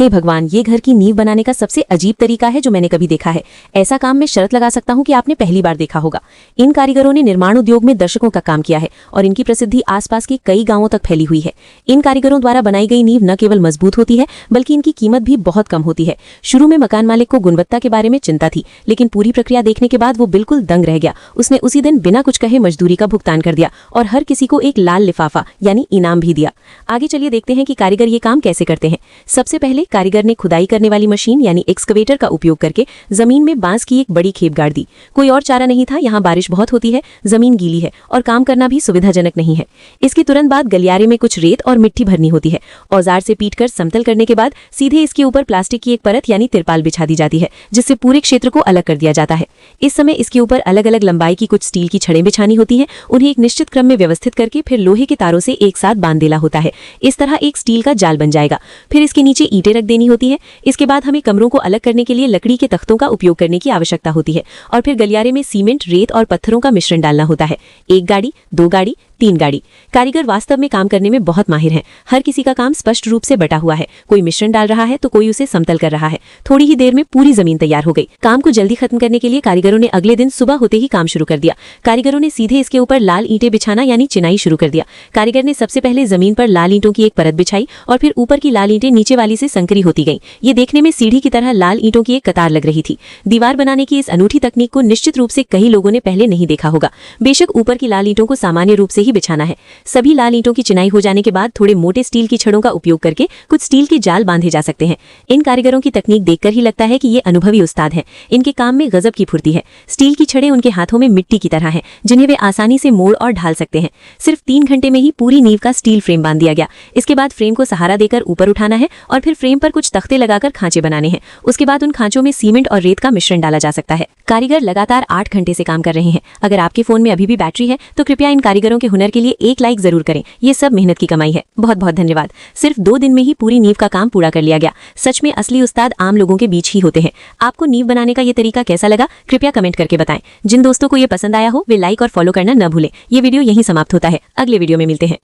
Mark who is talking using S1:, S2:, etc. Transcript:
S1: हे भगवान, ये घर की नींव बनाने का सबसे अजीब तरीका है जो मैंने कभी देखा है। ऐसा काम मैं शर्त लगा सकता हूँ कि आपने पहली बार देखा होगा। इन कारीगरों ने निर्माण उद्योग में दशकों का काम किया है और इनकी प्रसिद्धि आसपास के कई गांवों तक फैली हुई है। इन कारीगरों द्वारा बनाई गई नींव न केवल मजबूत होती है बल्कि इनकी कीमत भी बहुत कम होती है। शुरू में मकान मालिक को गुणवत्ता के बारे में चिंता थी, लेकिन पूरी प्रक्रिया देखने के बाद वो बिल्कुल दंग रह गया। उसने उसी दिन बिना कुछ कहे मजदूरी का भुगतान कर दिया और हर किसी को एक लाल लिफाफा यानी इनाम भी दिया। आगे चलिए देखते हैं कि कारीगर ये काम कैसे करते हैं। सबसे पहले कारीगर ने खुदाई करने वाली मशीन यानी एक्सकवेटर का उपयोग करके जमीन में बांस की एक बड़ी खेप गाड़ दी। कोई और चारा नहीं था, यहाँ बारिश बहुत होती है, जमीन गीली है और काम करना भी सुविधाजनक नहीं है। इसके तुरंत बाद गलियारे में कुछ रेत और मिट्टी भरनी होती है। औजार से पीटकर समतल करने के बाद सीधे इसके ऊपर प्लास्टिक की एक परत यानी तिरपाल बिछा दी जाती है, जिससे पूरे क्षेत्र को अलग कर दिया जाता है। इस समय इसके ऊपर अलग अलग लंबाई की कुछ स्टील की छड़ें बिछानी होती हैं। उन्हें एक निश्चित क्रम में व्यवस्थित करके फिर लोहे के तारों से एक साथ बांध देना होता है। इस तरह एक स्टील का जाल बन जाएगा। फिर इसके नीचे ईंटें रख देनी होती है। इसके बाद हमें कमरों को अलग करने के लिए लकड़ी के तख्तों का उपयोग करने की आवश्यकता होती है और फिर गलियारे में सीमेंट, रेत और पत्थरों का मिश्रण डालना होता है। 1 गाड़ी, 2 गाड़ी, 3 गाड़ी। कारीगर वास्तव में काम करने में बहुत माहिर हैं। हर किसी का काम स्पष्ट रूप से बटा हुआ है। कोई मिश्रण डाल रहा है तो कोई उसे समतल कर रहा है। थोड़ी ही देर में पूरी जमीन तैयार हो गई। काम को जल्दी खत्म करने के लिए कारीगरों ने अगले दिन सुबह होते ही काम शुरू कर दिया। कारीगरों ने सीधे इसके ऊपर लाल ईंटें बिछाना यानी चिनाई शुरू कर दिया। कारीगर ने सबसे पहले जमीन पर लाल ईंटों की एक परत बिछाई और फिर ऊपर की लाल ईंटें नीचे वाली से संकरी होती गईं। ये देखने में सीढ़ी की तरह लाल ईंटों की एक कतार लग रही थी। दीवार बनाने की इस अनूठी तकनीक को निश्चित रूप से कई लोगों ने पहले नहीं देखा होगा। बेशक ऊपर की लाल ईंटों को सामान्य रूप से ही बिछाना है। सभी लाल ईंटों की चिनाई हो जाने के बाद थोड़े मोटे स्टील की छड़ों का उपयोग करके कुछ स्टील के जाल बांधे जा सकते हैं। इन कारीगरों की तकनीक देखकर ही लगता है कि ये अनुभवी उस्ताद हैं। इनके काम में गजब की फुर्ती है। स्टील की छड़ें उनके हाथों में मिट्टी की तरह हैं, जिन्हें वे आसानी से मोड़ और ढाल सकते हैं। सिर्फ 3 घंटे में ही पूरी नींव का स्टील फ्रेम बांध दिया गया। इसके बाद फ्रेम को सहारा देकर ऊपर उठाना है और फिर फ्रेम पर कुछ तख्ते लगाकर खांचे बनाने हैं। उसके बाद उन खांचों में सीमेंट और रेत का मिश्रण डाला जा सकता है। कारीगर लगातार 8 घंटे से काम कर रहे हैं। अगर आपके फोन में अभी भी बैटरी है तो कृपया इन कारीगरों के हुनर के लिए एक लाइक जरूर करें। ये सब मेहनत की कमाई है। बहुत बहुत धन्यवाद। सिर्फ 2 दिन में ही पूरी नींव का काम पूरा कर लिया गया। सच में असली उस्ताद आम लोगों के बीच ही होते हैं। आपको नींव बनाने का ये तरीका कैसा लगा, कृपया कमेंट करके बताएं। जिन दोस्तों को ये पसंद आया हो वे लाइक और फॉलो करना न भूलें। ये वीडियो यहीं समाप्त होता है। अगले वीडियो में मिलते हैं।